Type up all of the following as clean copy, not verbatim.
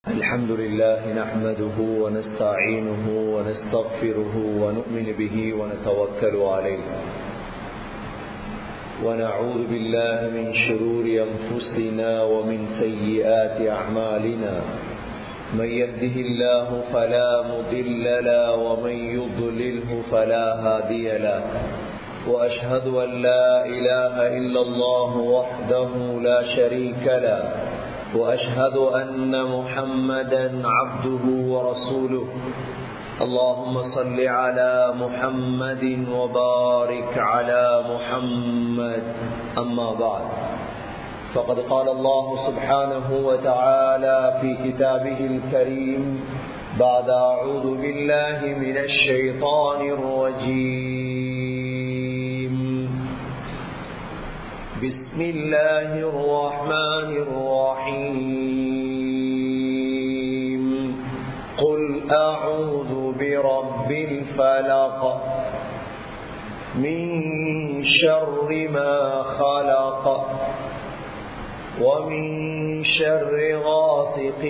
الحمد لله نحمده ونستعينه ونستغفره ونؤمن به ونتوكل عليه ونعوذ بالله من شرور أنفسنا ومن سيئات أعمالنا من يهده الله فلا مضل له ومن يضلله فلا هادي له وأشهد أن لا إله إلا الله وحده لا شريك له وأشهد أن محمدا عبده ورسوله اللهم صل على محمد وبارك على محمد أما بعد فقد قال الله سبحانه وتعالى في كتابه الكريم بعد أعوذ بالله من الشيطان الرجيم بسم الله الرحمن الرحيم قل أعوذ برب الفلق من شر ما خلق ومن شر غاسق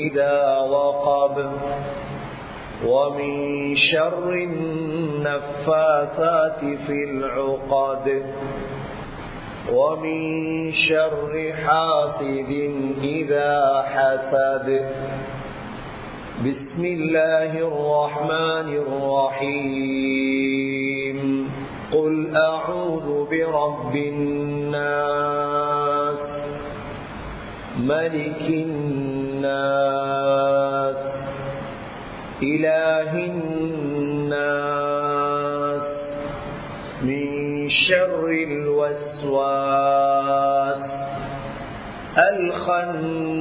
إذا وقب ومن شر النفاثات في العقد ومن شر حاسد إذا حسد بسم الله الرحمن الرحيم قل أعوذ برب الناس ملك الناس إله الناس من شر الوسواس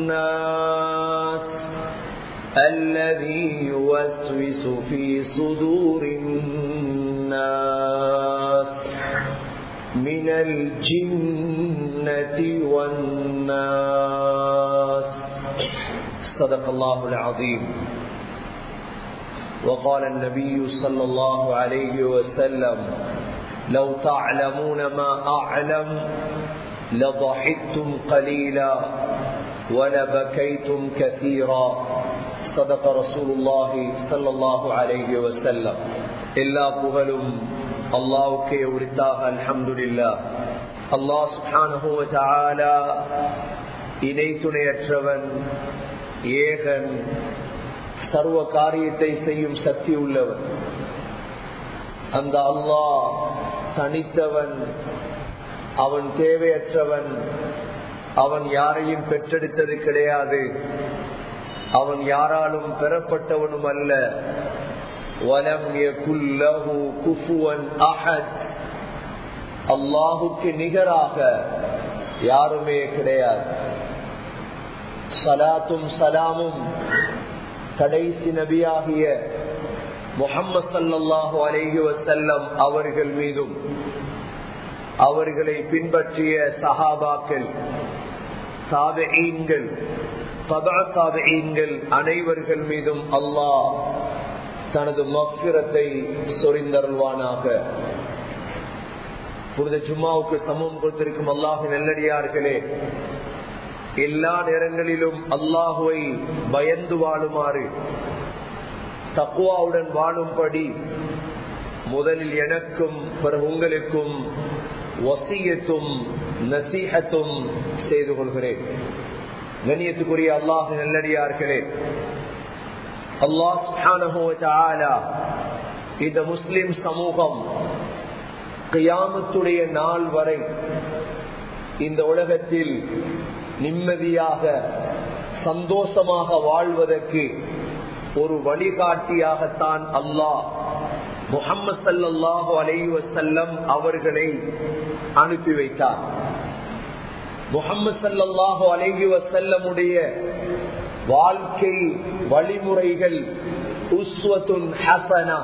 الخناس الذي يوسوس في صدور الناس من الجنة والناس صدق الله العظيم. وقال النبي صلى الله عليه وسلم لو تعلمون ما أعلم لضحكتم قليلا ولبكيتم كثيرا صدق رسول الله صلى الله عليه وسلم. எல்லா புகழும் அல்லாஹ்வுக்கே உரித்தாக. அல்ஹம்துலில்லாஹ். அல்லாஹ் சுப்ஹானஹு வ தஆலா இணை துணையற்றவன், ஏகன், சர்வ காரியத்தை செய்யும் சக்தி உள்ளவன். அந்த அல்லாஹ் தனித்தவன், அவன் தேவையற்றவன், அவன் யாரையும் பெற்றெடுத்தது கிடையாது, அவன் யாராலும் பெறப்பட்டவனும் அல்ல. வலம் யகுல் லஹு குஃபுவன் அஹத், அல்லாஹுக்கு நிகராக யாருமே கிடையாது. ஸலாத்தும் ஸலாமும் கடைசி நபியாகிய முஹம்மது ஸல்லல்லாஹு அலைஹி வஸல்லம் அவர்கள் மீதும் அவர்களை பின்பற்றிய சஹாபாக்கள், தாபிஈன்கள், தபஅ தாபிஈன்கள் அனைவர்கள் மீதும் அல்லாஹ் தனது மக்ஃபிரத்தை சொரிந்தருள்வானாக. புனித ஜும்மாவுக்கு சமூகம் கொடுத்திருக்கும் அல்லாஹ்வின் நல்லடியார்களே, எல்லா நேரங்களிலும் அல்லாஹுவை பயந்து வாழுமாறு, தக்வாவுடன் வாழும்படி முதலில் எனக்கும் பிறகு உங்களுக்கும் வசியத்தும் நசீஹத்தும் செய்து கொள்கிறேன். கண்ணியத்துக்குரிய அல்லாஹ்வின் நல்லடியார்களே, அல்லாஹ் சுப்ஹானஹு வ தஆலா இந்த முஸ்லிம் சமூகம் கியாமத்துடைய நாள் வரை இந்த உலகத்தில் நிம்மதியாக சந்தோஷமாக வாழ்வதற்கு ஒரு வழிகாட்டியாகத்தான் அல்லாஹ் முஹம்மது ஸல்லல்லாஹு அலைஹி வஸல்லம் அவர்களை அனுப்பி வைத்தார். முஹம்மது ஸல்லல்லாஹு அலைஹி வஸல்லமுடைய வாழ்க்கை வழிமுறைகள் உஸ்வத்துன் ஹஸனா,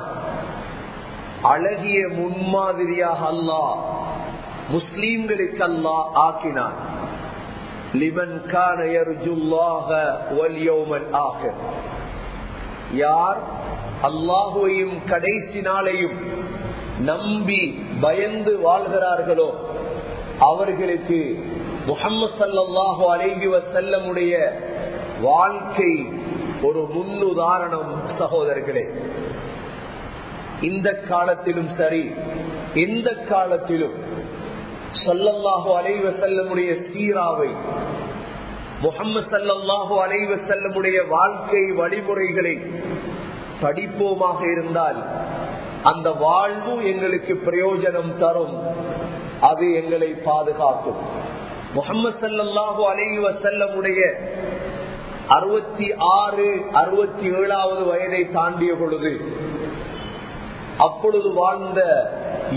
அழகிய முன்மாதிரியாக அல்லாஹ் முஸ்லிம்களுக்கு அல்லாஹ் ஆக்கினார். லிமன் கான யர்ஜுல்லாஹ வல் யௌமல் ஆகிர், யார் அல்லாஹுவையும் கடைசி நாளையும் நம்பி பயந்து வாழ்கிறார்களோ அவர்களுக்கு முஹம்மது ஸல்லல்லாஹு அலைஹி வஸல்லமுடைய வாழ்க்கை ஒரு முன்னுதாரணம் சகோதரர்களே. இந்த காலத்திலும் சரி, எந்த காலத்திலும் ஸல்லல்லாஹு அலைஹி வஸல்லமுடைய சீராவை, முஹம்மது ஸல்லல்லாஹு அலைஹி வஸல்லமுடைய வாழ்க்கை வழிமுறைகளை படிப்போமாக இருந்தால் அந்த வாழ்வு எங்களுக்கு பிரயோஜனம் தரும், அது எங்களை பாதுகாக்கும். முஹம்மது ஸல்லல்லாஹு அலைஹி வஸல்லமுடைய 66, 67வது வயதை தாண்டிய பொழுது அப்பொழுது வாழ்ந்த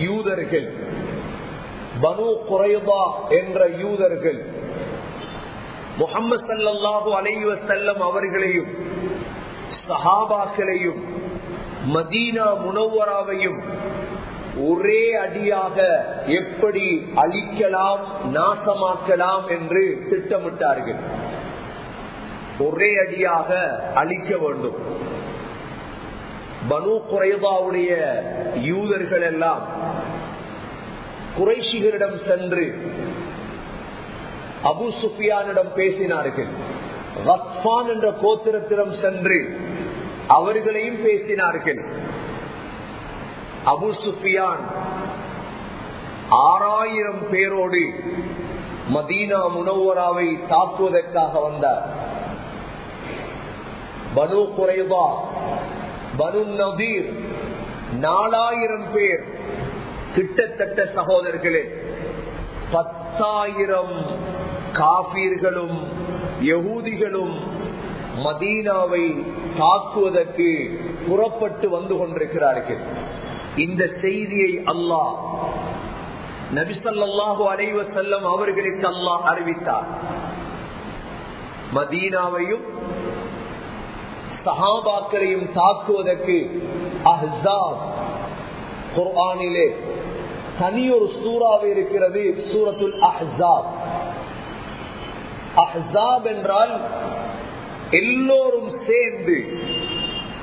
யூதர்கள், பனு குறைபா என்ற யூதர்கள் முஹம்மது ஸல்லல்லாஹு அலைஹி வஸல்லம் அவர்களையும் சஹாபாக்களையும் மதீனா முனவ்வராவையும் ஒரே அடியாக எப்படி அழிக்கலாம், நாசமாக்கலாம் என்று திட்டமிட்டார்கள். ஒரே அடியாக அழிக்க வேண்டும். பனு குறைபாவுடைய யூதர்கள் எல்லாம் குறைஷிகளிடம் சென்று அபு சுஃபியானிடம் பேசினார்கள். கத்பான் என்ற கோத்திரத்திடம் சென்று அவர்களையும் பேசினார்கள். அபு சுஃபியான் 6000 பேரோடு மதீனா முனவ்வராவை தாக்குவதற்காக வந்தார். பனு குறைபா, பனு நதீர் 4000 பேர், கிட்டத்தட்ட சகோதரர்களே 10,000 காபீர்களும் யகூதிகளும் மதீனாவை தாக்குவதற்கு புறப்பட்டு வந்து கொண்டிருக்கிறார்கள். இந்த செய்தியை அல்லாஹ் நபி ஸல்லல்லாஹு அலைஹி வஸல்லம் அவர்களுக்கு அல்லாஹ் அறிவித்தார். மதீனாவையும் சஹாபாக்களையும் தாக்குவதற்கு அஹ்ஸாப், குர்ஆனிலே தனியொரு சூறாவே இருக்கிறது, சூரத்துல் அஹ்ஸாப். அஹ்ஸாப் என்றால் எல்லோரும் சேர்ந்து,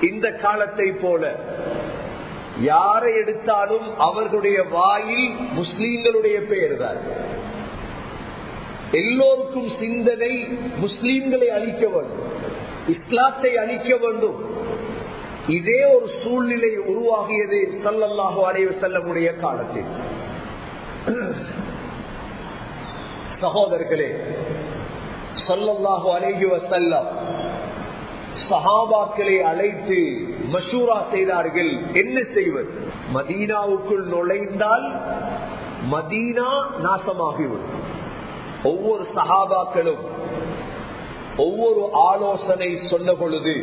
இந்த காலத்தை போல யாரை எடுத்தாலும் அவர்களுடைய வாயில் முஸ்லீம்களுடைய பெயர் தான். எல்லோருக்கும் சிந்தனை முஸ்லீம்களை அழிக்க வேண்டும், இஸ்லாத்தை அழிக்க வேண்டும். இதே ஒரு சூழ்நிலை உருவாகியது ஸல்லல்லாஹு அலைஹி வஸல்லமுடைய காலத்தில். சகோதரர்களே, ஸல்லல்லாஹு அலைஹி வஸல்லம் சஹாபாக்களை அழைத்து மஷூரா செய்தார்கள். என்ன செய்வது? மதீனாவுக்குள் நுழைந்தால் மதீனா நாசமாகிவிடும். ஒவ்வொரு சஹாபாக்களும் ஒவ்வொரு ஆலோசனை சொன்ன பொழுது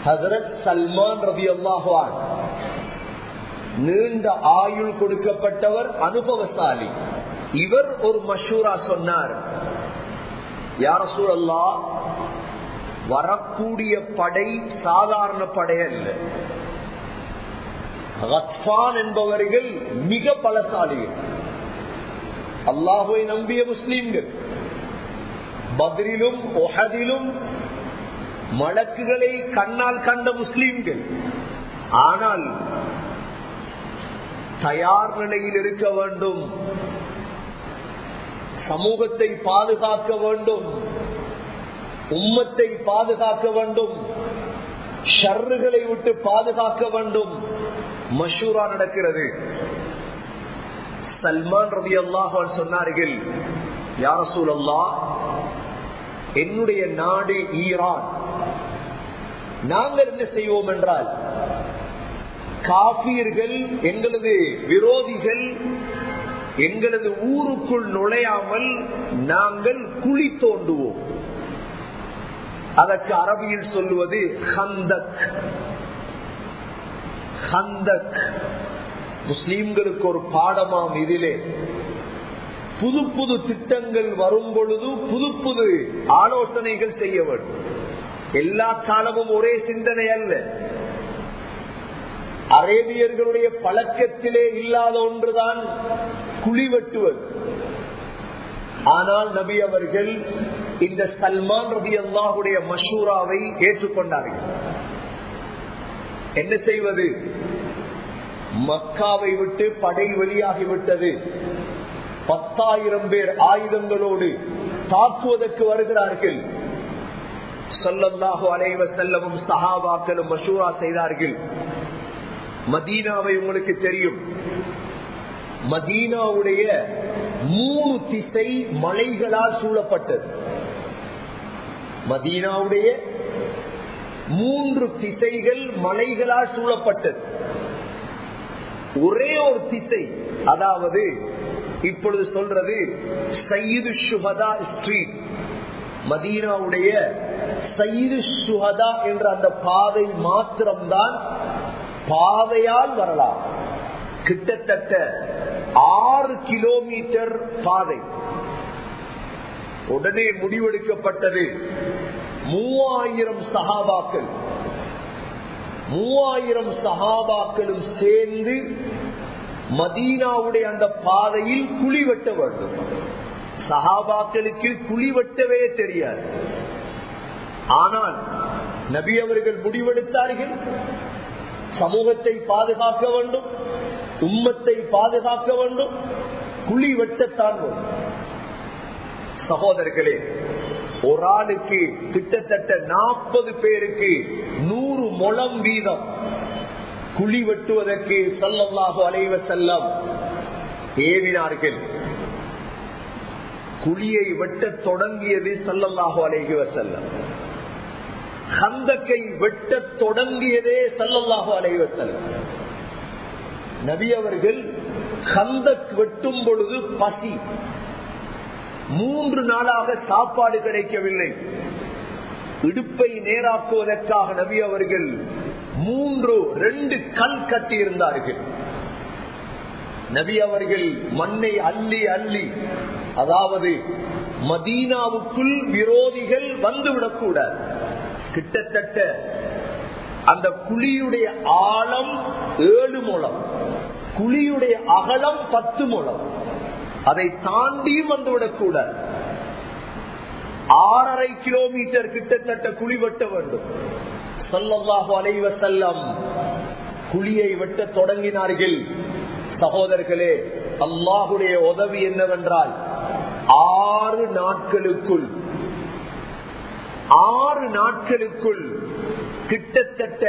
ஹஜ்ரத் சல்மான் ரலியல்லாஹு அன்ஹு, நீண்ட ஆயுள் கொடுக்கப்பட்டவர், அனுபவசாலி, இவர் ஒரு மஷூரா சொன்னார். யா ரசூலல்லாஹ், வரக்கூடிய படை சாதாரண படை அல்ல. கத்பான் என்பவர்கள் மிக பலசாலிகள், அல்லாஹ்வை நம்பிய முஸ்லிம்கள், பத்ரிலும் உஹதிலும் மலக்குகளை கண்ணால் கண்ட முஸ்லிம்கள். ஆனால் தயார் நிலையில் இருக்க வேண்டும், சமூகத்தை பாதுகாக்க வேண்டும், உம்மத்தை பாதுகாக்க வேண்டும், ஷர்றுகளை விட்டு பாதுகாக்க வேண்டும். மஷூரா நடக்கிறது. சல்மான் ரலியல்லாஹு அன்ஹு சொன்னார்கள், யா ரசூலல்லாஹ், என்னுடைய நாடு ஈரான். நாங்கள் என்ன செய்வோம் என்றால், காஃபியர்கள், எங்களது விரோதிகள் எங்களது ஊருக்குள் நுழையாமல் நாங்கள் குழி தோண்டுவோம். அதற்கு அரபியில் சொல்லுவது ஹந்தக். ஹந்தக் முஸ்லிம்களுக்கு ஒரு பாடமாம். இதிலே புது புது திட்டங்கள் வரும் பொழுது புது புது ஆலோசனைகள் செய்ய வேண்டும். எல்லா காலமும் ஒரே சிந்தனை அல்ல. அரேபியர்களுடைய பழக்கத்திலே இல்லாத ஒன்றுதான் குழி வெட்டுவது. ஆனால் நபி அவர்கள் இந்த சல்மான் ரலியல்லாஹுடைய மஷூராவை ஏற்றுக்கொண்டார்கள். என்ன செய்வது? மக்காவை விட்டு படை வெளியாகிவிட்டது. 10,000 பேர் ஆயுதங்களோடு தாக்குவதற்கு வருகிறார்கள். ஸல்லல்லாஹு அலைஹி வஸல்லம் சஹாபாக்களும் மஷூரா செய்தார்கள். மதீனாவை உங்களுக்கு தெரியும், மதீனாவுடைய 3 திசை மலைகளால் சூழப்பட்டது. மதீனாவுடைய 3 திசைகள் மலைகளால் சூழப்பட்டது. ஒரே ஒரு திசை, அதாவது இப்பொழுது சொல்றது சையீது ஷுஹதா ஸ்ட்ரீட், மதீனாவுடைய சையீது ஷுஹதா என்ற அந்த பாதை மாத்திரம்தான் பாதையால் வரலாம். கிட்டத்தட்ட 6 கிலோமீட்டர் பாதை. உடனே முடிவெடுக்கப்பட்டது 3000 சஹாபாக்கள், 3000 சஹாபாக்களும் சேர்ந்து மதீனாவுடைய அந்த பாதையில் குழி வெட்ட வேண்டும். சஹாபாக்களுக்கு குழி வெட்டவே தெரியாது. ஆனால் நபி அவர்கள் முடிவெடுத்தார்கள், சமூகத்தை பாதுகாக்க வேண்டும், உம்மத்தை பாதுகாக்க வேண்டும், குழி வெட்டத்தான் வேண்டும். சகோதரர்களே, ஒரு ஆளுக்கு கிட்டத்தட்ட 40 பேருக்கு 100 முழம் வீதம் குழி வெட்டுவதற்கு ஸல்லல்லாஹு அலைஹி வஸல்லம் ஏவினார்கள். குழியை வெட்டத் தொடங்கியது ஸல்லல்லாஹு அலைஹி வஸல்லம். கந்தக்கை வெட்டத் தொடங்கியதே ஸல்லல்லாஹு அலைஹி வஸல்லம். நபி அவர்கள் கந்தக் வெட்டும் பொழுது பசி, 3 நாளாக சாப்பாடு கிடைக்கவில்லை. இடுப்பை நேராக்குவதற்காக நபி அவர்கள் 2 கல் கட்டியிருந்தார்கள். நபி அவர்கள் மண்ணை அள்ளி அள்ளி, அதாவது மதீனாவுக்குள் விரோதிகள் வந்துவிடக்கூடாது. கிட்டத்தட்ட அந்த குழியுடைய ஆழம் 7 முழம், குழியுடைய அகலம் 10 முழம். அதை தாண்டி வந்துவிடக்கூடாது. 6.5 கிலோமீட்டர் கிட்டத்தட்ட குழி வெட்ட வேண்டும். ஸல்லல்லாஹு அலைஹி வஸல்லம் குழியை வெட்ட தொடங்கினார்கள். சகோதரர்களே, அல்லாஹ்வுடைய உதவி என்னவென்றால் 6 நாட்களுக்குள் கிட்டத்தட்ட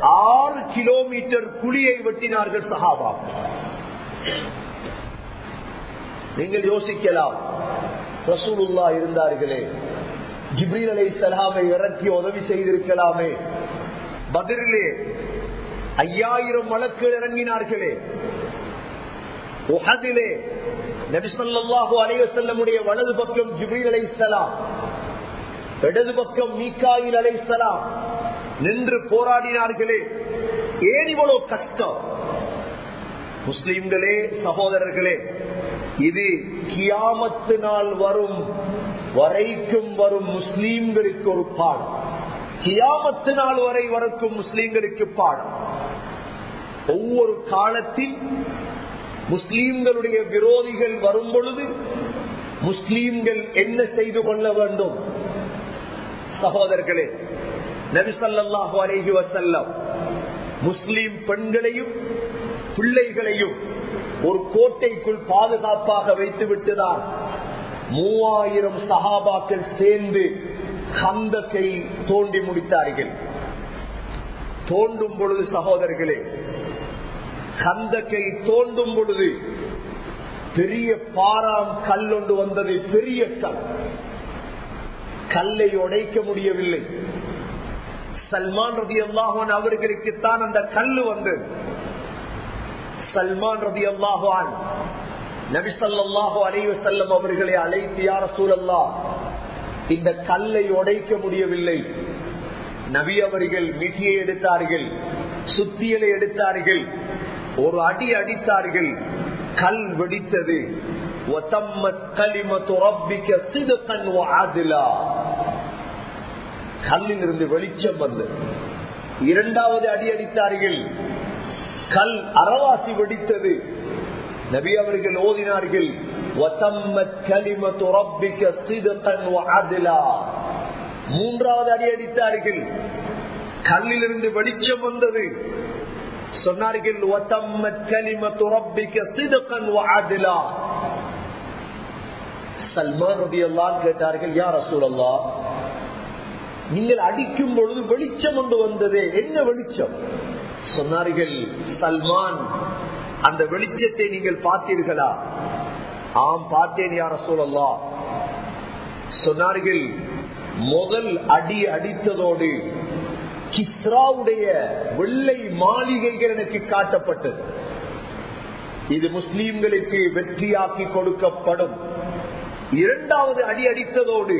6 கிலோமீட்டர் குழியை வெட்டினார்கள் சஹாபா. நீங்கள் யோசிக்கலாம், ரசூலுல்லாஹ் இருந்தார்களே, ஜிப்ரீல் அலைஹிஸ்ஸலாமை இறக்கி உதவி செய்திருக்கலாமே. பத்ரிலே 5000 மலக்குகள் இறங்கினார்களே. உஹதிலே நபி ஸல்லல்லாஹு அலைஹி வஸல்லமுடைய வலது பக்கம் ஜிப்ரீல் அலைஹிஸ்ஸலாம், இடது பக்கம் மீகாயில் அலைஹிஸ்ஸலாம் நின்று போராடினார்களே. ஏன் இவ்வளவு கஷ்டம்? முஸ்லிம்களே, சகோதரர்களே, இது கியாமத்து நாள் வரும் வரைக்கும் வரும் முஸ்லிம்களுக்கு ஒரு பாடம். கியாமத்து நாள் வரை வரைக்கும் முஸ்லிம்களுக்கு பாடம். ஒவ்வொரு காலத்தில் முஸ்லிம்களுடைய விரோதிகள் வரும் பொழுது முஸ்லிம்கள் என்ன செய்து கொள்ள வேண்டும்? சகோதரர்களே, நபி ஸல்லல்லாஹு அலைஹி வஸல்லம் முஸ்லிம் பெண்களையும் பிள்ளைகளையும் ஒரு கோட்டைக்குள் பாதுகாப்பாக வைத்து விட்டுதான் 3000 சஹாபாக்கள் சேர்ந்து கந்தக்கை தோண்டி முடித்தார்கள். தோண்டும் பொழுது சகோதரர்களே, கந்தக்கை தோண்டும் பொழுது பெரிய பாராம் கல் ஒன்று வந்தது. பெரிய கல், கல்லை உடைக்க முடியவில்லை. சல்மான் ரலியல்லாஹு அன்ஹு அவர்களுக்குத்தான் அந்த கல்லு வந்தது. சல்மான் ரலியல்லாஹு அன்ஹு நபி ஸல்லல்லாஹு அலைஹி வஸல்லம் அவர்களை அழைத்து, யா ரசூலல்லாஹ், இந்த கல்லை உடைக்க முடியவில்லை. நபி அவர்கள் மிட்டியை எடுத்தார்கள், சுத்தியலை எடுத்தார்கள், ஒரு அடி அடித்தார்கள், கல் வெடித்தது. கல்லில் இருந்து வெளிச்சம் வந்தது. 2வது அடி அடித்தார்கள், கல் அறவாசி வெடித்தது. நபி அவர்கள் ஓதினார்கள், 3வது அடி அடித்தார்கள், கல்லிலிருந்து வெளிச்சம் வந்தது. சொன்னார்கள், சல்மான் ரலியல்லாஹு கேட்டார்கள், யா ரசூலல்லாஹ், நீங்கள் அடிக்கும் பொழுது வெளிச்சம் கொண்டு வந்ததே, என்ன வெளிச்சம்? சொன்னார்கள், சல்மான், அந்த வெளிச்சத்தை நீங்கள் பார்த்தீர்களா? ஆம், பார்த்தேன் யா ரசூலல்லாஹ். சொன்னார்கள், முதல் அடி அடித்ததோடு கிஸ்ராவுடைய வெள்ளை மாளிகைகள் எனக்கு காட்டப்பட்டது. இது முஸ்லிம்களுக்கு வெற்றியாக்கி கொடுக்கப்படும். இரண்டாவது அடி அடித்ததோடு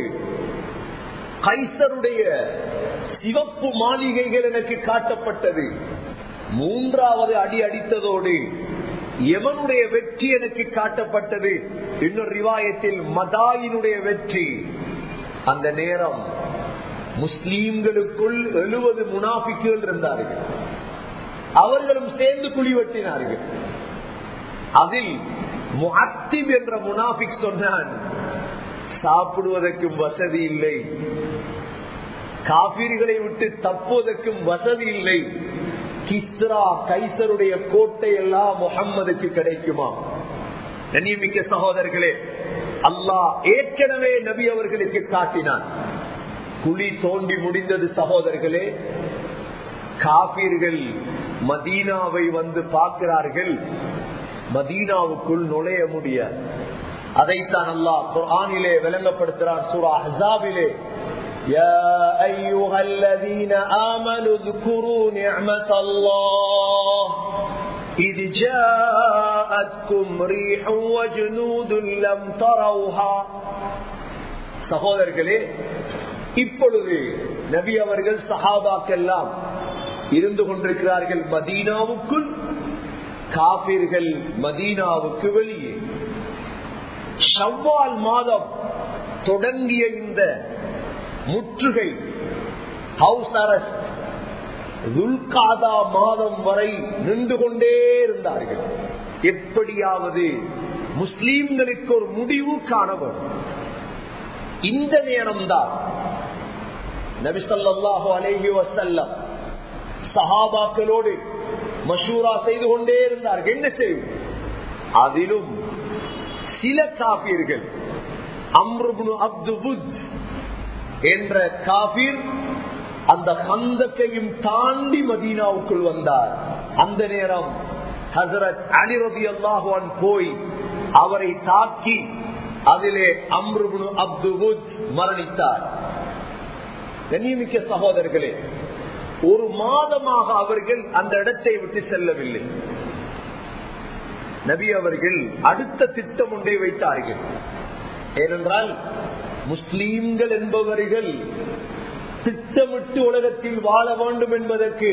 கைசருடைய சிவப்பு மாளிகைகள் எனக்கு காட்டப்பட்டது. மூன்றாவது அடி அடித்ததோடு யமனுடைய வெற்றி எனக்கு காட்டப்பட்டது. இன்னொரு ரிவாயத்தில் மதாயினுடைய வெற்றி. அந்த நேரம் முஸ்லீம்களுக்குள் 70 முனாஃபிக்குகள் இருந்தார்கள். அவர்களும் சேர்ந்து குழி வெட்டினார்கள். அதில் முஅத்திப் என்ற முனாஃபிக் சொன்னான், சாப்பிடுவதற்கும் வசதி இல்லை, காபிர்களை விட்டு தப்புவதற்கும் வசதி இல்லை, கிஸ்ரா கைசருடைய கோட்டை எல்லாம் முஹம்மதுக்கு கிடைக்குமா? கண்ணியமிக்க சகோதரர்களே, அல்லாஹ் ஏற்கனவே நபி அவர்களுக்கு காட்டினான். குழி தோண்டி முடிந்தது சகோதரர்களே. காபிர்கள் மதீனாவை வந்து பார்க்கிறார்கள், மதீனாவுக்குள் நுழைய முடியாது. அதைத்தான் அல்லாஹ் குர்ஆனிலே விளங்கப்படுத்துகிறான். சூரா அஹ்ஸாபிலே, யா அய்யுஹல்லதீன ஆமனு ذ்குரூ நிஅமத்தல்லாஹ் இத் ஜாஅத்கும் ரீஹுன் வஜ்னூதுன் லம் தரவுஹா. சகோதரர்களே, இப்பொழுது நபி அவர்கள் சஹாபாக்கெல்லாம் இருந்து கொண்டிருக்கிறார்கள் மதீனாவுக்குள், காபிர்கள் மதீனாவுக்கு வெளியே. ஷவ்வால் மாதம் தொடங்கிய இந்த முற்றுகை, ஹவுஸ் அரெஸ்ட், துல்காதா மாதம் வரை நின்று கொண்டே இருந்தார்கள். எப்படியாவது முஸ்லீம்களுக்கு ஒரு முடிவு காணவும். இந்த நேரம்தான் நபி ஸல்லல்லாஹு அலைஹி வஸல்லம் சஹாபாக்களோடு மஷூரா செய்து கொண்டே இருந்தார்கள். என்ன செய்யும்? அதிலும் சில காபீர்கள், அம்ர் இப்னு அப்துபுத் என்ற காபீர் அந்த கந்தக்கையும் தாண்டி மதீனாவுக்குள் வந்தார். அந்த நேரம் ஹஜ்ரத் அலி ரலியல்லாஹு அன்ஹு போய் அவரை தாக்கி அதிலே அம்ர் இப்னு அப்துபுத் மரணித்தார். கண்ணியமிக்க சகோதரர்களே, ஒரு மாதமாக அவர்கள் அந்த இடத்தை விட்டு செல்லவில்லை. நபி அவர்கள் அடுத்த திட்டம் ஒன்றை வைத்தார்கள். ஏனென்றால் முஸ்லீம்கள் என்பவர்கள் திட்டமிட்டு உலகத்தில் வாழ வேண்டும் என்பதற்கு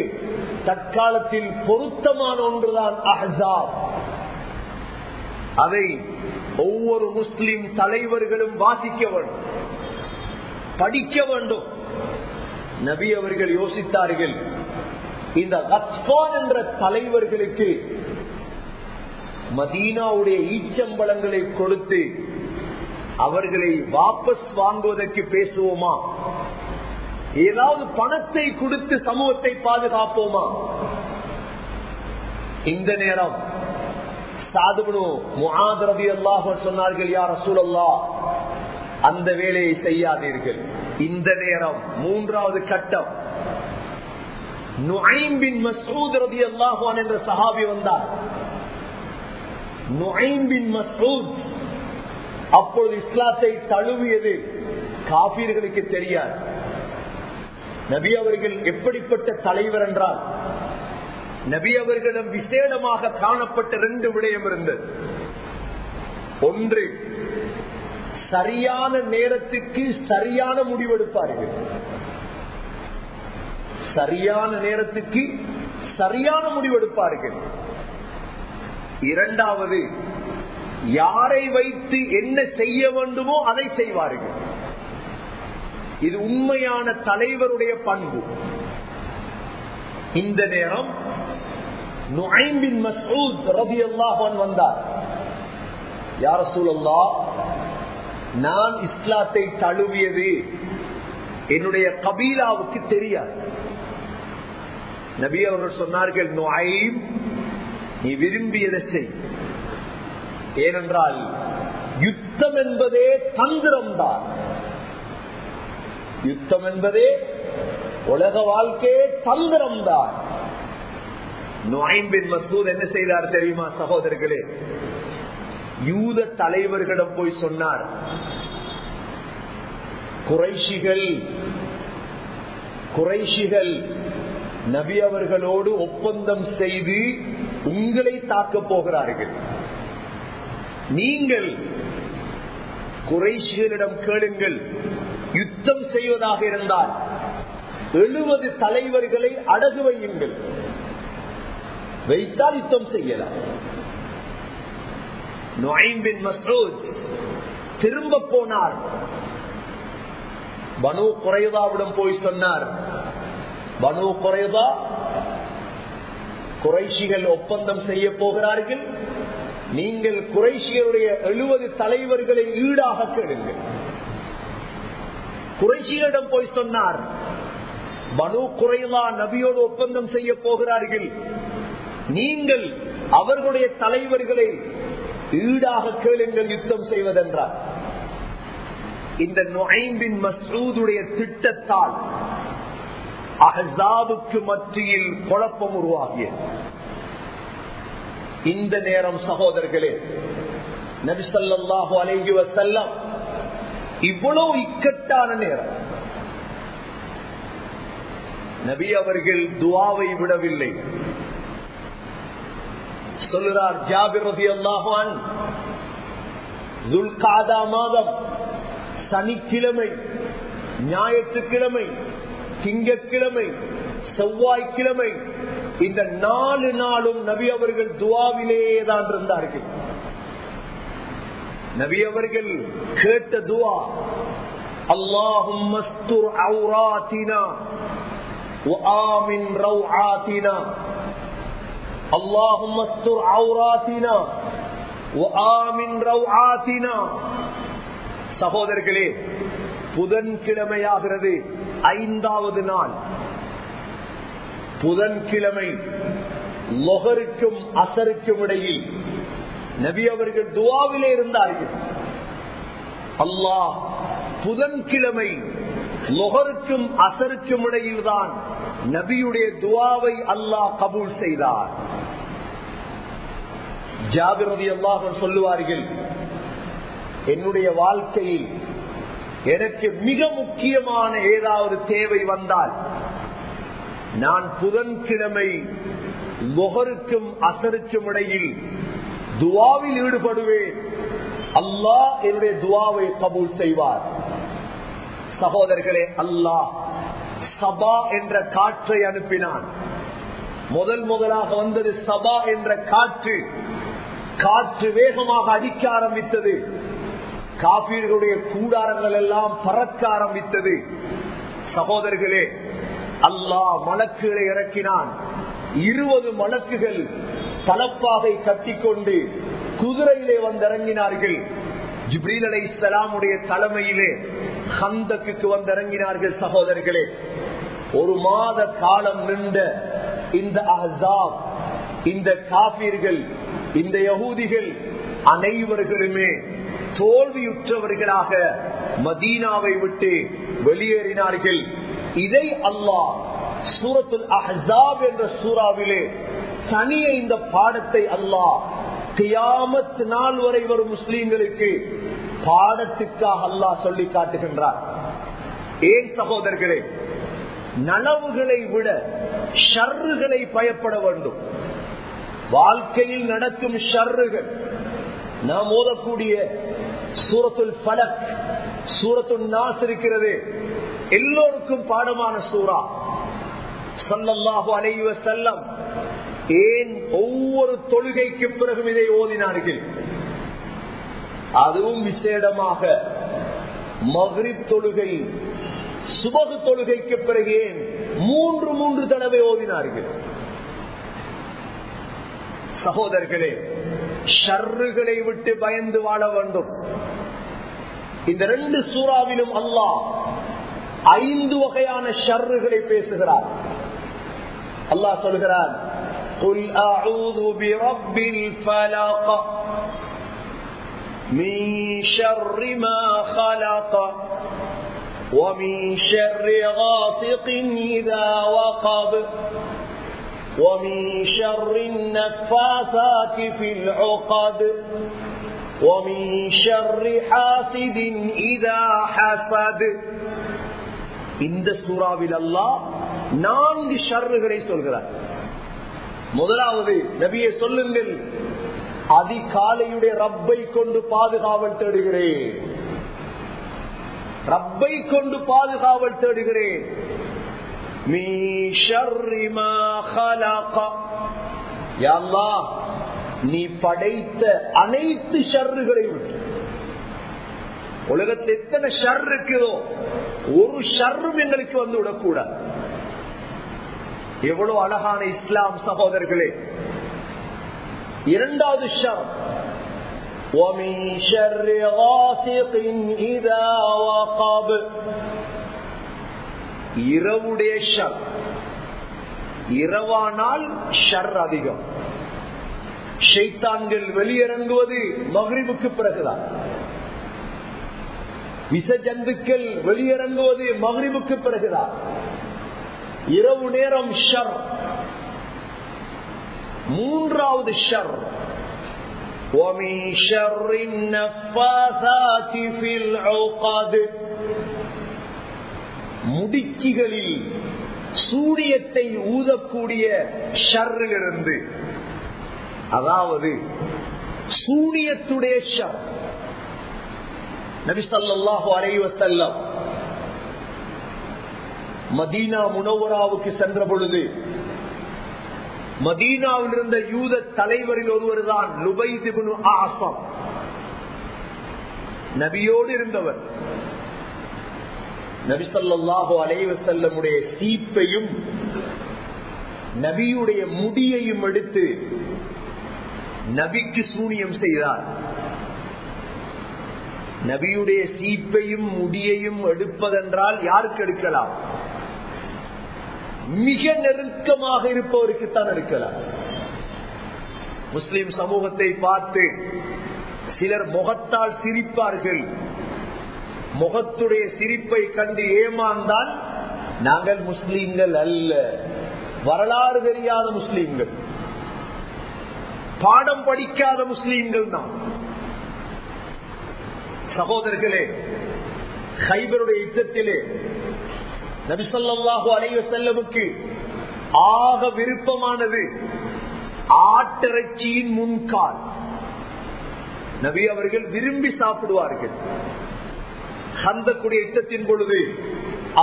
தற்காலத்தில் பொருத்தமான ஒன்றுதான் அஹ்ஸாப். அதை ஒவ்வொரு முஸ்லிம் தலைவர்களும் வாசிக்க வேண்டும், படிக்க வேண்டும். நபி அவர்கள் யோசித்தார்கள், இந்த கத்பான் என்ற தலைவர்களுக்கு மதீனாவுடைய ஈச்சம்பழங்களை கொடுத்து அவர்களை வாபஸ் வாங்குவதற்கு பேசுவோமா? ஏதாவது பணத்தை கொடுத்து சமூகத்தை பாதுகாப்போமா? இந்த நேரம் சாத் இப்னு முஆத் ரலியல்லாஹு அன்ஹு சொன்னார்கள், யா ரசூலல்லாஹ், அந்த வேலையை செய்யாதீர்கள். இந்த நேரம் மூன்றாவது கட்டம், நுஐம் பின் மஸ்ஊத் ரலியல்லாஹு அன்ஹு என்ற சஹாபி வந்தார். நுஐம் பின் மஸ்ஊத் அப்பொழுது இஸ்லாத்தை தழுவியது காபீர்களுக்கு தெரியாது. நபி அவர்கள் எப்படிப்பட்ட தலைவர் என்றால், நபி அவர்களிடம் விசேடமாக காணப்பட்ட 2 விடயம் இருந்தது. ஒன்று, சரியான நேரத்துக்கு சரியான முடிவெடுப்பார்கள். சரியான நேரத்துக்கு சரியான முடிவெடுப்பார்கள். இரண்டாவது, யாரை வைத்து என்ன செய்ய வேண்டுமோ அதை செய்வார்கள். இது உண்மையான தலைவருடைய பண்பு. இந்த நேரம் நுஐம் பின் மஸ்ஊத் ரலியல்லாஹு அன்ஹு வந்தார். யா ரசூலல்லாஹ், நான் இஸ்லாத்தை தழுவியது என்னுடைய கபீலாவுக்கு தெரியாது. நபி அவர்கள் சொன்னார்கள், நுஐம், நீ விரும்பியதை செய். ஏனென்றால் யுத்தம் என்பதே தந்திரம்தான். யுத்தம் என்பதே உலக வாழ்க்கையே தந்திரம்தான். நுஐம் பின் மஸ்ஊத் என்ன செய்தார் தெரியுமா சகோதரர்களே? யூத தலைவர்களிடம் போய் சொன்னார், குறைஷிகள் நபி அவர்களோடு ஒப்பந்தம் செய்து உங்களை தாக்கப் போகிறார்கள். நீங்கள் குறைஷிகளிடம் கேளுங்கள், யுத்தம் செய்வதாக இருந்தால் 70 தலைவர்களை அடகு வையுங்கள், வைத்தால் யுத்தம் செய்யலாம். நுஐம் பின் மஸ்ஊத் திரும்ப போனார். பனு குறைதாவிடம் போய் சொன்னார், பனு குறைதா குறைஷிகள் ஒப்பந்தம் செய்ய போகிறார்கள், நீங்கள் குறைஷிகளுடைய 70 தலைவர்களை ஈடாக கேளுங்கள். குறைஷிகளிடம் போய் சொன்னார், பனு குறைதா நபியோடு ஒப்பந்தம் செய்ய போகிறார்கள், நீங்கள் அவர்களுடைய தலைவர்களை ஈடாக கேளுங்கள் யுத்தம் செய்வதென்றார். இந்த நுஐம் பின் மஸ்ஊதுடைய திட்டத்தால் அஹ்ஸாபுக்கு மத்தியில் குழப்பம் உருவாகியது. இந்த நேரம் சகோதரர்களே, நபி ஸல்லல்லாஹு அலைஹி வஸல்லம் இவ்வளவு இக்கட்டான நேரம், நபி அவர்கள் துஆவை விடவில்லை. சொல்கிறார் ஜாபிர் ரலியல்லாஹு அன்ஹு, துல்காதா மாதம் சனிக்கிழமை, ஞாயிற்றுக்கிழமை, திங்கட்கிழமை, செவ்வாய்க்கிழமை, இந்த 4 நாளும் நபி அவர்கள் துஆவிலேயே தான் இருந்தார்கள். நபி அவர்கள் கேட்ட துஆ, அல்லாஹும்ம அஸ்துர் ஔராத்தினா வ ஆமின் ரௌஆத்தினா, அல்லாஹும்ம அஸ்துர் ஔராத்தினா வ ஆமின் ரௌஆத்தினா. சகோதரர்களே, புதன்கிழமையாகிறது, 5வது நாள் புதன்கிழமை, லொஹருக்கும் அசருக்கும் இடையில் நபி அவர்கள் துஆவிலே இருந்தார்கள். அல்லாஹ் புதன்கிழமை லொஹருக்கும் அசருக்கும் இடையில் தான் நபியுடைய துஆவை அல்லாஹ் கபூல் செய்தார். ஜாபிர் ரலியல்லாஹு அன்ஹு சொல்லுவார்கள், என்னுடைய வாழ்க்கையில் எனக்கு மிக முக்கியமான ஏதாவது தேவை வந்தால் நான் புதன்கிழமை லொஹருக்கும் அசருக்கும் இடையில் துஆவில் ஈடுபடுவேன், அல்லாஹ் என்னுடைய துஆவை கபூல் செய்வார். சகோதரர்களே, அல்லாஹ் சபா என்ற காற்றை அனுப்பினான். முதலாக வந்தது சபா என்ற காற்று. காற்று வேகமாக அடிக்க ஆரம்பித்தது. காபீர்களுடைய கூடாரங்கள் எல்லாம் பறக்க ஆரம்பித்தது. சகோதரர்களே, அல்லாஹ் மலக்குகளை இறக்கினான். 20 மலக்குகள் தலப்பாகை கட்டிக்கொண்டு குதிரையிலே வந்திறங்கினார்கள். ஜிப்ரீல் அலைஹிஸ்ஸலாமுடைய தலைமையிலே ஹந்தக்கு வந்திறங்கினார்கள். சகோதரர்களே, 1 மாத காலம் நின்ற இந்த அஹ்ஸாப், இந்த காபீர்கள், இந்த யஹூதிகள் அனைவர்களுமே தோல்வியுற்றவர்களாக மதீனாவை விட்டு வெளியேறினார்கள். இதை அல்லாஹ் சூரத்துல் அஹ்ஸாப் என்ற சூறாவிலே தனியே இந்த பாடத்தை அல்லாஹ் கியாமத் நாள் வரை வரும் முஸ்லிம்களுக்கு பாடத்திற்காக அல்லாஹ் சொல்லி காட்டுகின்றார். ஏன் சகோதரர்களே, நனவுகளை விட ஷர்றுகளை பயப்பட வேண்டும். வாழ்க்கையில் நடக்கும் ஷர்றுகள், நாம் ஓதக்கூடிய சூரத்துல் ஃபலக், சூரத்துல் நாஸ் இருக்கிறது, எல்லோருக்கும் பாடமான சூரா. ஸல்லல்லாஹு அலைஹி வஸல்லம் ஏன் ஒவ்வொரு தொழுகைக்கு பிறகும் இதை ஓதினார்கள்? அதுவும் விசேடமாக மக்ரிப் தொழுகை, சுபஹ் தொழுகைக்கு பிறகு ஏன் 3 தடவை ஓதினார்கள்? சகோதரர்களே, ஷர்றுகளை விட்டு பயந்து வாழ வேண்டும். இந்த 2 சூறாவிலும் அல்லாஹ் 5 வகையான ஷர்றுகளை பேசுகிறார். அல்லாஹ் சொல்கிறார், குல் அஊது பிரப்பில் ஃபலக் மின் ஷர்ரி மா خلق وَمِن شَرِّ غَاسِقٍ إِذَا وَقَبَ وَمِن شَرِّ النَّفَّاثَاتِ فِي الْعُقَدِ وَمِن شَرِّ حَاسِدٍ إِذَا حَسَدَ. இந்த சூராவில் அல்லாஹ் 4 ஷர்றுகளை சொல்கிறார். முதலாவது, நபியே சொல்லுங்கள், அதிகாலையுடைய ரப்பை கொண்டு பாதுகாவல் தேடுகிறேன், ரப்பை கொண்டு பாதுகாவல் தேடுகிறேன். மின் ஷர்ரி மா خلق, யா அல்லாஹ் நீ படைத்த அனைத்து ஷர்றுகளை விட்டு. உலகத்தில் எத்தனை ஷர் இருக்குதோ ஒரு ஷர்ரும் எங்களுக்கு வந்து விடக்கூடாது. எவ்வளவு அழகான இஸ்லாம் சகோதரர்களே. இரண்டாவது ஷர், وَمِن شَرِّ غَاسِقٍ إِذَا وَقَبَ, இரவுடைய ஷர். இரவானால் ஷர் அதிகம். ஷைத்தான்கள் வெளியிறங்குவது மக்ரிபுக்கு பிறகுதான். விசஜந்துக்கள் வெளியிறங்குவது மக்ரிபுக்கு பிறகுதான். இரவு நேரம் ஷர். மூன்றாவது ஷர், وَمِن شَرِّ النَّفَّاثَاتِ فِي الْعُقَدِ, முடிச்சுகளில் சூரியத்தை ஊதக்கூடிய ஷர்ரிலிருந்து, அதாவது சூரியத்துடைய ஷர். நபி ஸல்லல்லாஹு அலைஹி வஸல்லம் மதீனா முனவ்வராவுக்கு சென்ற பொழுது மதீனாவில் இருந்த யூத தலைவரில் ஒருவர் தான் லுபைத் இப்னு ஆஸம். நபியோடு இருந்தவர். நபி ஸல்லல்லாஹு அலைஹி வஸல்லமுடைய சீப்பையும் நபியுடைய முடியையும் எடுத்து நபிக்கு சூனியம் செய்தார். நபியுடைய சீப்பையும் முடியையும் எடுப்பதென்றால் யாருக்கு எடுக்கலாம்? மிக நெருக்கமாக இருப்பவருக்கு தான் எடுக்கலாம். முஸ்லிம் சமூகத்தை பார்த்து சிலர் முகத்தால் சிரிப்பார்கள். முகத்துடைய சிரிப்பை கண்டு ஏமாந்தால் நாங்கள் முஸ்லிம்கள் அல்ல, வரலாறு தெரியாத முஸ்லிம்கள், பாடம் படிக்காத முஸ்லிம்கள் தான். சகோதரர்களே, கைபருடைய யுத்தத்திலே நபி ஸல்லல்லாஹு அலைஹி வஸல்லமுக்கு ஆக விருப்பமானது ஆட்டிறைச்சியின் முன்கால். நபி அவர்கள் விரும்பி சாப்பிடுவார்கள். கந்தக்குடைய யுத்தத்தின் பொழுது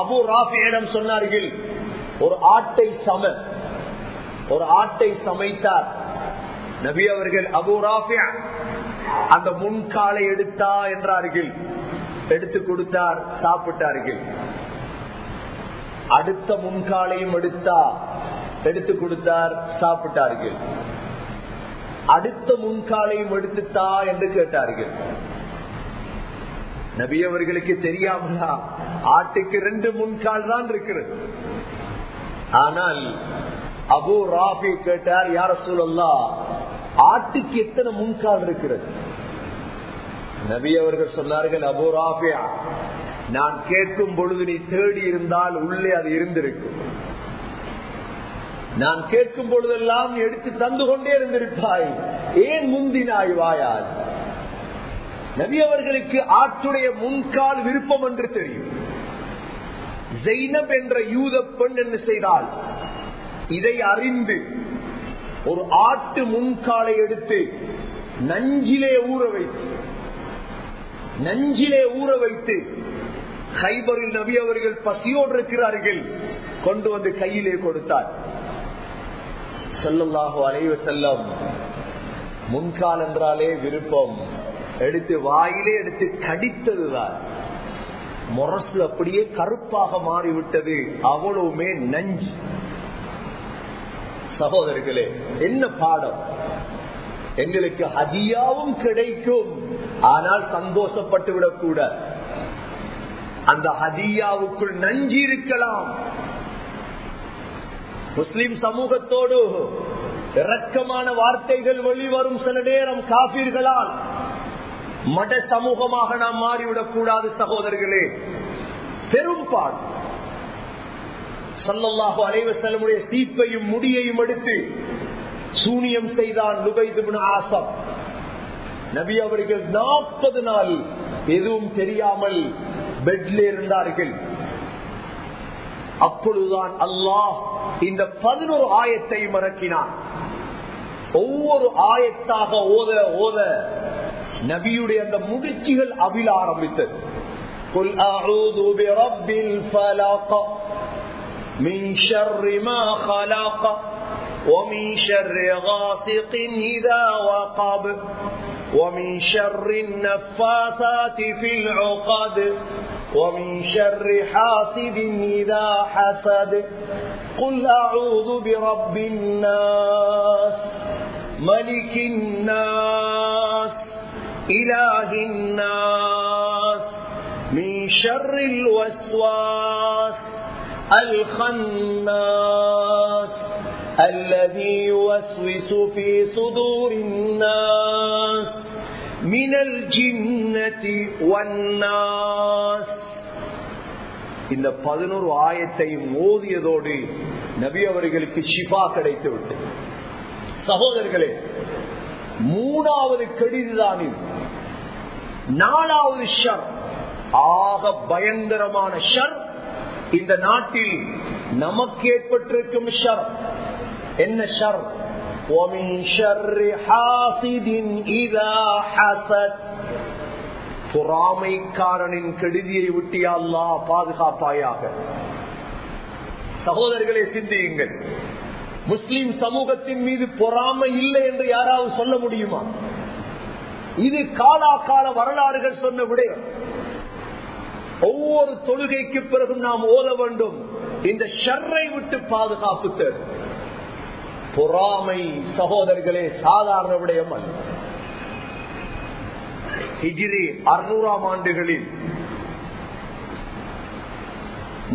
அபூ ராஃபியிடம் சொன்னார்கள், ஒரு ஆட்டை சமைத்தார். நபி அவர்கள் அபூ ராஃபி அந்த முன்காலை எடுத்தா என்றார்கள். எடுத்து கொடுத்தார், சாப்பிட்டார்கள். அடுத்த முன்காலையும் எடுத்து கொடுத்தார், சாப்பிட்டார்கள். அடுத்த முன்காலையும் எடுத்துத்தா என்று கேட்டார்கள். நபி அவர்களுக்கு தெரியாமலா ஆட்டுக்கு 2 முன்கால் தான் இருக்கிறது. ஆனால் அபூ ராஃபி கேட்டார், யா ரசூலல்லாஹ் ஆட்டுக்கு எத்தனை முன்கால் இருக்கிறது? நபி அவர்கள் சொன்னார்கள், அபூ ராஃபி நான் கேட்கும் பொழுது நீ தேடி இருந்தால் உள்ளே அது இருந்திருக்கும். நான் கேட்கும் பொழுதெல்லாம் எடுத்து தந்து கொண்டே இருந்திருப்பாய், ஏன் முந்தினாய் வாயால்? நபி அவர்களுக்கு ஆட்டுடைய முன்கால் விருப்பம் என்று தெரியும். ஜைனப் என்ற யூத பெண் என்ன செய்தால், இதை அறிந்து ஒரு ஆட்டு முன்காலை எடுத்து நஞ்சிலே ஊற வைத்து கைபரில் நபி அவர்கள் பசியோடு இருக்கிறார்கள், கொண்டு வந்து கையிலே கொடுத்தார். ஸல்லல்லாஹு அலைஹி வஸல்லம் முன்கால் என்றாலே விருப்பம். எடுத்து வாயிலே எடுத்து கடித்ததுதான். முரசு அப்படியே கருப்பாக மாறிவிட்டது, அவ்வளவுமே நஞ்சு. சகோதரர்களே, என்ன பாடம்? எங்களுக்கு ஹதியாவும் கிடைக்கும், ஆனால் சந்தோஷப்பட்டு விடக்கூடாது. அந்த ஹதியாவுக்குள் நஞ்சு இருக்கலாம். முஸ்லிம் சமூகத்தோடு இரக்கமான வார்த்தைகள் வெளிவரும் சில நேரம் காபீர்களால் மத சமூகமாக நாம் மாறிவிடக் கூடாது. சகோதரர்களே, பெரும்பாடு. ஸல்லல்லாஹு அலைஹி வஸல்லமுடைய சீப்பையும் முடியையும் எடுத்து சூனியம் செய்தான் லுபைத் இப்னு ஆஸம். நபி அவர்கள் 40 நாள் எதுவும் தெரியாமல் பெட்ல இருந்தார்கள். அப்பொழுதுதான் அல்லாஹ் இந்த 11 ஆயத்தை இறக்கினான். ஒவ்வொரு ஆயத்தாக ஓத ஓத நபியுடைய அந்த முடிச்சுகள் அவிழ ஆரம்பித்தது. குல் அஊது பிரப்பில் ஃபலக் மின் ஷர்ரி மா خلق ومن شر غاسق إذا وقب ومن شر النفاثات في العقد ومن شر حاسد إذا حسد قل أعوذ برب الناس ملك الناس إله الناس من شر الوسواس الخناس الذي يوسوس في صدور الناس من الجنة والناس. இந்த 11 ஆயத்தையும் ஓதியதோடு நபி அவர்களுக்கு ஷிஃபா கிடைத்து விட்டது. சகோதரர்களே, 3வது கெடுதிதான் இது. 4வது ஷர், ஆக பயங்கரமான ஷர், இந்த நாட்டில் நமக்கு ஏற்பட்டிருக்கும் ஷர். என்ன ஷர்? وَمِن شَرِّ حَاسِدٍ إِذَا حَسَدَ. பொறாமைக்காரனின் கெடுதியை விட்டு அல்லாஹ் பாதுகாப்பாயாக. சகோதரர்களே, சிந்தியுங்கள். முஸ்லிம் சமூகத்தின் மீது பொறாமை இல்லை என்று யாராவது சொல்ல முடியுமா? இது காலாகால வரலாறுகள் சொன்ன விடயம். ஒவ்வொரு தொழுகைக்கு பிறகு நாம் ஓத வேண்டும், இந்த ஷர்ரை விட்டு பாதுகாப்பு தேவை. பொறாமை சகோதரர்களே சாதாரண விடயம் அல்ல. ஹிஜ்ரி 600ஆம் ஆண்டுகளில்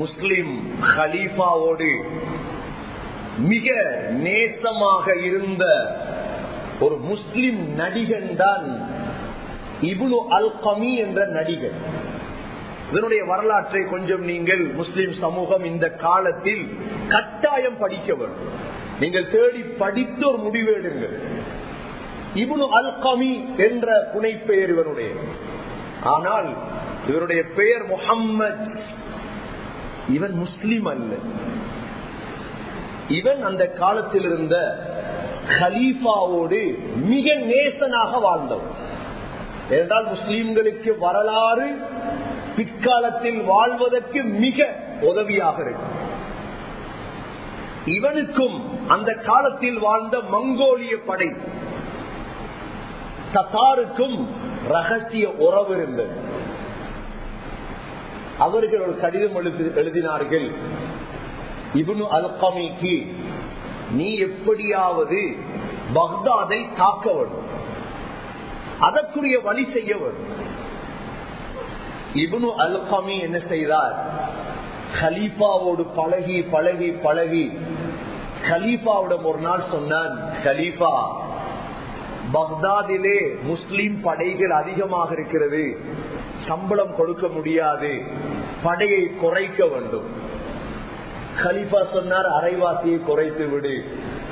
முஸ்லிம் கலீஃபாவோடு மிக நேசமாக இருந்த ஒரு முஸ்லிம் நடிகன் தான் இப்னு அல்கமி என்ற நடிகர். இதனுடைய வரலாற்றை கொஞ்சம் நீங்கள் முஸ்லிம் சமூகம் இந்த காலத்தில் கட்டாயம் படிக்க வேண்டும். நீங்கள் தேடி படித்து ஒரு முடிவு எடுங்கள். இப்னு அல்கமி என்ற புனைப்பெயர் இவருடைய. ஆனால் இவருடைய பெயர் முஹம்மத். இவன் முஸ்லிம் அல்ல. இவன் அந்த காலத்தில் இருந்த கலீஃபாவோடு மிக நேசனாக வாழ்ந்தவன். என்றால் முஸ்லிம்களுக்கு வரலாறு பிற்காலத்தில் வாழ்வதற்கு மிக உதவியாக இருக்கும். இவனுக்கும் அந்த காலத்தில் வாழ்ந்த மங்கோலிய படை தத்தாருக்கும் ரகசிய உறவு இருந்தது. அவர்கள் ஒரு கடிதம் எழுதினார்கள், இப்னு அல்கமிக்கு நீ எப்படியாவது பக்தாதை தாக்க வேண்டும், அதற்குரிய வழி செய்ய வேண்டும். இப்னு அல்கமி என்ன செய்தார்? கலீஃபாவோடு பழகி பழகி பழகி கலீஃபாவிடம் ஒரு நாள் சொன்னான், கலீஃபா, பக்தாதிலே முஸ்லிம் படைகள் அதிகமாக இருக்கிறது, சம்பளம் கொடுக்க முடியாது, படையை குறைக்க வேண்டும். கலீஃபா சொன்னார், அரைவாசியை குறைத்து விடு.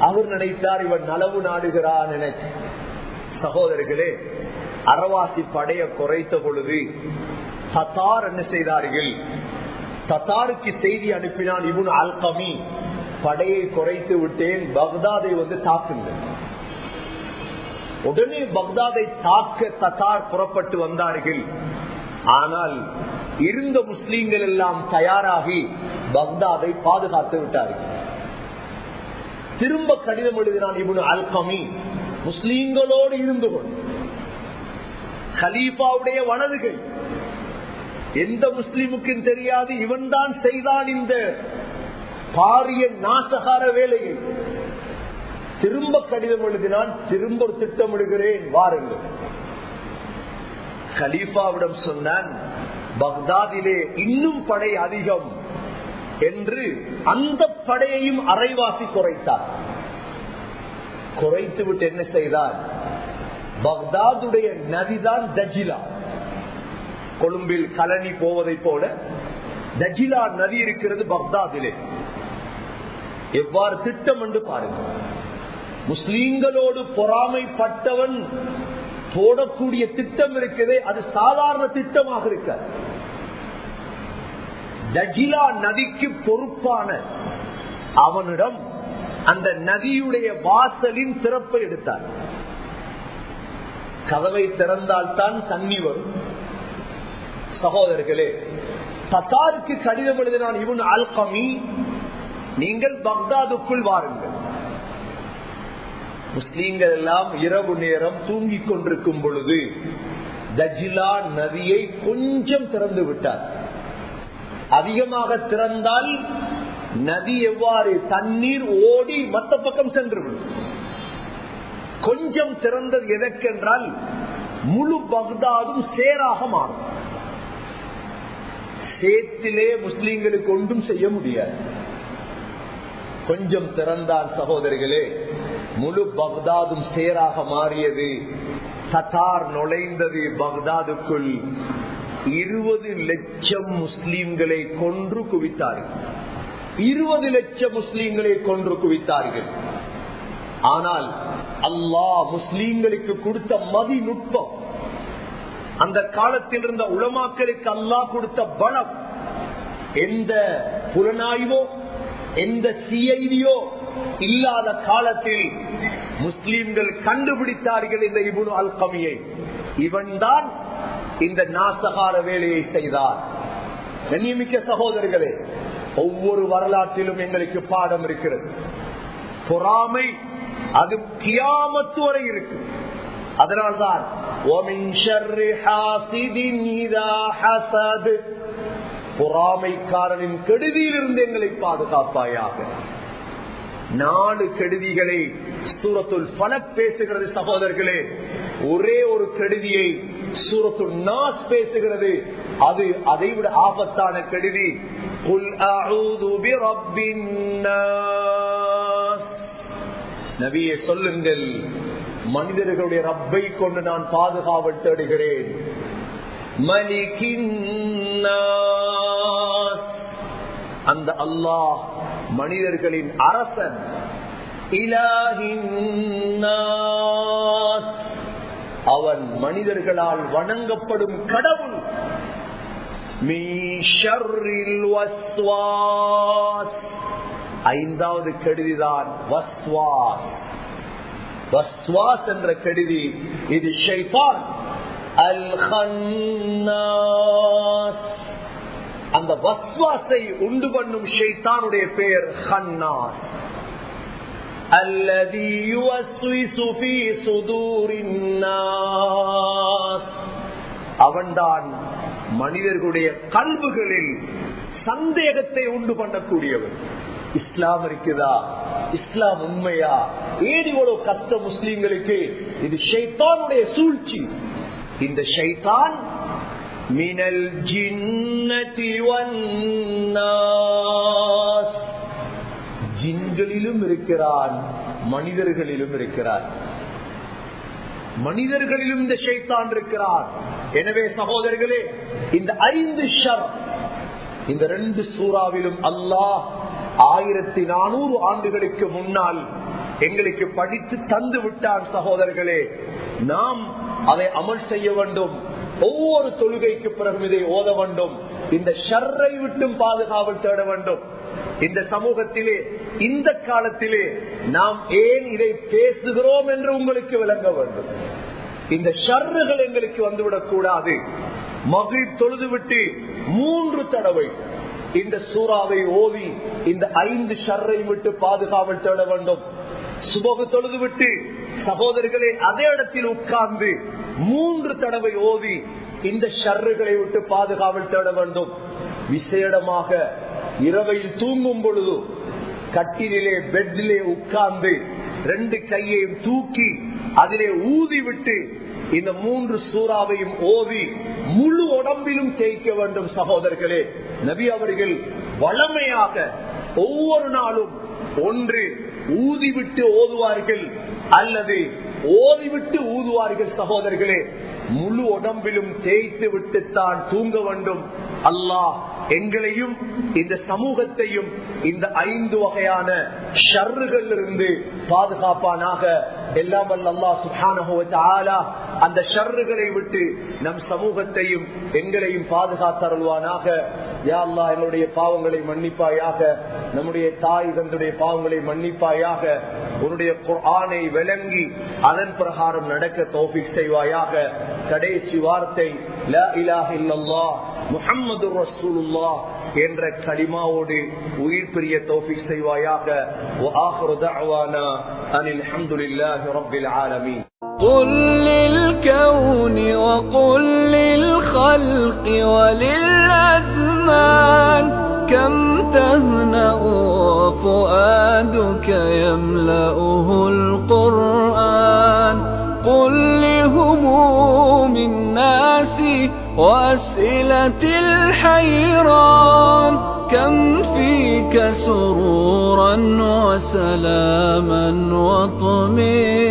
அவர் நினைத்தார் இவன் நலவு நாடுகிறான் என. சகோதரர்களே, அரைவாசி படையை குறைத்த பொழுது தத்தார் என்ன செய்தார்கள்? தத்தாருக்கு செய்தி அனுப்பினான் இப்னு அல்கமி, படையை குறைத்து விட்டேன், பக்தாதை வந்து தாக்குங்கள். உடனே பக்தாதை தாக்க தத்தார் புறப்பட்டு வந்தார்கள். ஆனால் இருந்த முஸ்லீம்கள் எல்லாம் தயாராகி பக்தாதை பாதுகாத்து விட்டார்கள். திரும்ப கடிதம் எழுதினான் இப்னு அல்கமி, முஸ்லீம்களோடு இருந்து கொண்டு. கலீஃபாவுடைய வலதுகை, எந்த முஸ்லிமுக்கும் தெரியாது இவன் தான் செய்தான் இந்த பாரிய நாசகார வேலையை. திரும்ப கடிதம் எழுதினான், திரும்ப ஒரு திட்டம் எழுகிறேன், வாருங்கள். கலீஃபாவிடம் சொன்னான், பக்தாதிலே இன்னும் படை அதிகம் என்று அந்த படையையும் அரைவாசி குறைத்தார். குறைத்து விட்டு என்ன செய்தார்? பக்தாதுடைய நதிதான் தஜிலா. கொழும்பில் கலனி போவதை போல தஜிலா நதி இருக்கிறது பக்தாதிலே. எவ்வாறு திட்டம் என்று பாருங்கள். முஸ்லீம்களோடு பொறாமைப்பட்டவன் போடக்கூடிய திட்டம் இருக்கிறதே, அது சாதாரண திட்டமாக இருக்க. தஜிலா நதிக்கு பொறுப்பான அவனிடம் அந்த நதியுடைய வாசலின் திறப்பை எடுத்தார். கதவை திறந்தால் தான் தண்ணி வரும். சகோதரர்களே, தத்தாருக்கு கடிதம் எழுதினான் இப்னு அல்கமி, நீங்கள் பக்தாதுக்குள் வாருங்கள். முஸ்லீம்கள் எல்லாம் இரவு நேரம் தூங்கிக் கொண்டிருக்கும் பொழுது தஜிலா நதியை கொஞ்சம் திறந்து விட்டார். அதிகமாக திறந்தால் நதி எவ்வாறு தண்ணீர் ஓடி மற்ற பக்கம் சென்றுவிடும். கொஞ்சம் திறந்தது எதற்கென்றால் முழு பக்தாதும் சேராக மாறும். சேத்திலே முஸ்லீம்களுக்கு ஒன்றும் செய்ய முடியாது. கொஞ்சம் திறந்தால் சகோதரிகளே முழு பக்தாதும் சேராக மாறியது. தத்தார் நுழைந்தது பக்தாதுக்குள். 20 லட்சம் முஸ்லீம்களை கொன்று குவித்தார்கள். 20 லட்சம் முஸ்லீம்களை கொன்று குவித்தார்கள். ஆனால் அல்லாஹ் முஸ்லீம்களுக்கு கொடுத்த மதிநுட்பம், அந்த காலத்தில் இருந்த உலமாக்களுக்கு அல்லாஹ் கொடுத்த பலம், எந்த புலனாய்வோ எந்த சிஐடியோ இல்லாத காலத்தில் முஸ்லீம்கள் கண்டுபிடித்தார்கள் இந்த இப்னு அல்கமியை. இவன் தான் இந்த நாசகார வேலையை செய்தார். கண்ணியமிக்க சகோதரர்களே, ஒவ்வொரு வரலாற்றிலும் எங்களுக்கு பாடம் இருக்கிறது. பொறாமை அது கியாமத்து வரை இருக்கு. அதனால்தான் பொறாமைக்காரனின் கெடுதியிலிருந்து எங்களை பாதுகாப்பாயாக. 4 கெடுதிகளை சூரத்துல் ஃபலக் பேசுகிறது சகோதரர்களே. ஒரே ஒரு கெடுதியை சூரத்துல் நாஸ் பேசுகிறது. அது அதைவிட ஆபத்தான கெடுதி. குல் அஊது பிரப்பின் நாஸ். நபியே சொல்லுங்கள், மனிதர்களுடைய ரப்பை கொண்டு நான் பாதுகாவல் தேடுகிறேன். மலிகின் நாஸ், அந்த அல்லாஹ் மனிதர்களின் அரசன். இலாஹின் நாஸ், அவன் மனிதர்களால் வணங்கப்படும் கடவுள். மின் ஷர்ரில் வஸ்வாஸ், 5வது கெடுதிதான் வஸ்வாஸ். வஸ்வாஸ் என்ற கெடுதி இது ஷைத்தான். அல் கன்னாஸ், அந்த வஸ்வாஸை உண்டு பண்ணும் ஷைத்தானுடைய பெயர் கன்னாஸ். அல்லதி யுவஸ்விசு ஃபீ சுதூரின் நாஸ், அவன்தான் மனிதர்களுடைய கல்புகளில் சந்தேகத்தை உண்டு பண்ணக்கூடியவன். இஸ்லாம் இருக்குதா, இஸ்லாம் உண்மையா, ஏன் இவ்வளவு கஷ்டம் முஸ்லிம்களுக்கு? இது ஷைத்தானுடைய சூழ்ச்சி. இந்த ஷைத்தான் மினல் ஜின்னதி வன்னாஸ், ஜின்களிலும் இருக்கிறான், மனிதர்களிலும் இருக்கிறான். மனிதர்களிலும் இந்த ஷைத்தான் இருக்கிறான். எனவே சகோதரர்களே, இந்த 5 ஷர் இந்த 2 சூறாவிலும் அல்லாஹ் 1400 ஆண்டுகளுக்கு முன்னால் எங்களுக்கு படித்து தந்து விட்டான். சகோதரர்களே, நாம் அதை அமல் செய்ய வேண்டும். ஒவ்வொரு தொழுகைக்கு பிறகு இதை ஓத வேண்டும். இந்த ஷர்ரை விட்டும் பாதுகாவல் தேட வேண்டும். இந்த சமூகத்திலே, இந்த காலத்திலே நாம் ஏன் இதை பேசுகிறோம் என்று உங்களுக்கு விளங்க வேண்டும். இந்த ஷர்றுகள் எங்களுக்கு வந்துவிடக் கூடாது. மக்ரிப் தொழுது விட்டு 3 தடவை இந்த சூறாவை ஓதி இந்த 5 ஷர்ரை விட்டு பாதுகாவல் தேட வேண்டும். சுபகு தொழுது விட்டு சகோதரர்களே அதே இடத்தில் உட்கார்ந்து 3 தடவை ஓதி இந்த ஷர்றுகளை விட்டு பாதுகாவல் தேட வேண்டும். விசேடமாக இரவையில் தூங்கும் பொழுது கட்டிலே பெட்டிலே உட்கார்ந்து 2 கையையும் தூக்கி அதிலே ஊதி விட்டு இந்த 3 சூறாவையும் ஓதி முழு உடம்பிலும் தேய்க்க வேண்டும். சகோதரர்களே, நபி அவர்கள் வளமையாக ஒவ்வொரு நாளும் ஒன்று ஊதிவிட்டு ஓதுவார்கள், அல்லது ஓதிவிட்டு ஊதுவார்கள் சகோதரர்களே, முழு உடம்பிலும் தேய்த்து விட்டுத்தான் தூங்க வேண்டும். அல்லாஹ் எங்களையும் இந்த சமூகத்தையும் இந்த 5 வகையான ஷர்றுகளிலிருந்து பாதுகாப்பானாக. எல்லாம் வல்ல அல்லாஹ் சுப்ஹானஹு வ தஆலா அந்த ஷர்றுகளை விட்டு நம் சமூகத்தையும் எங்களையும் பாதுகாத்தருள்வானாக. யா அல்லாஹ் எங்களுடைய பாவங்களை மன்னிப்பாயாக, நம்முடைய தாய் தந்தையுடைய பாவங்களை மன்னிப்பாயாக. உன்னுடைய குர்ஆனை விளங்கி அதன் பிரகாரம் நடக்க தௌஃபீக் செய்வாயாக. கடைசி வார்த்தை லா இலாஹ இல்லல்லாஹ் முஹம்மதுர் ரசூலுல்லாஹ் என்ற கலிமாவோடு உயிர் பிரிய தௌஃபீக் செய்வாயாக. வ ஆகிரு தஅவானா அனில் ஹம்துலில்லாஹி ரப்பில் ஆலமீன். قل للكون وقل للخلق وللأزمان كم تهنأ وفؤادك يملأه القرآن. قل لهموم الناس وأسئلة الحيران كم فيك سرورا وسلاما وطمئنانا.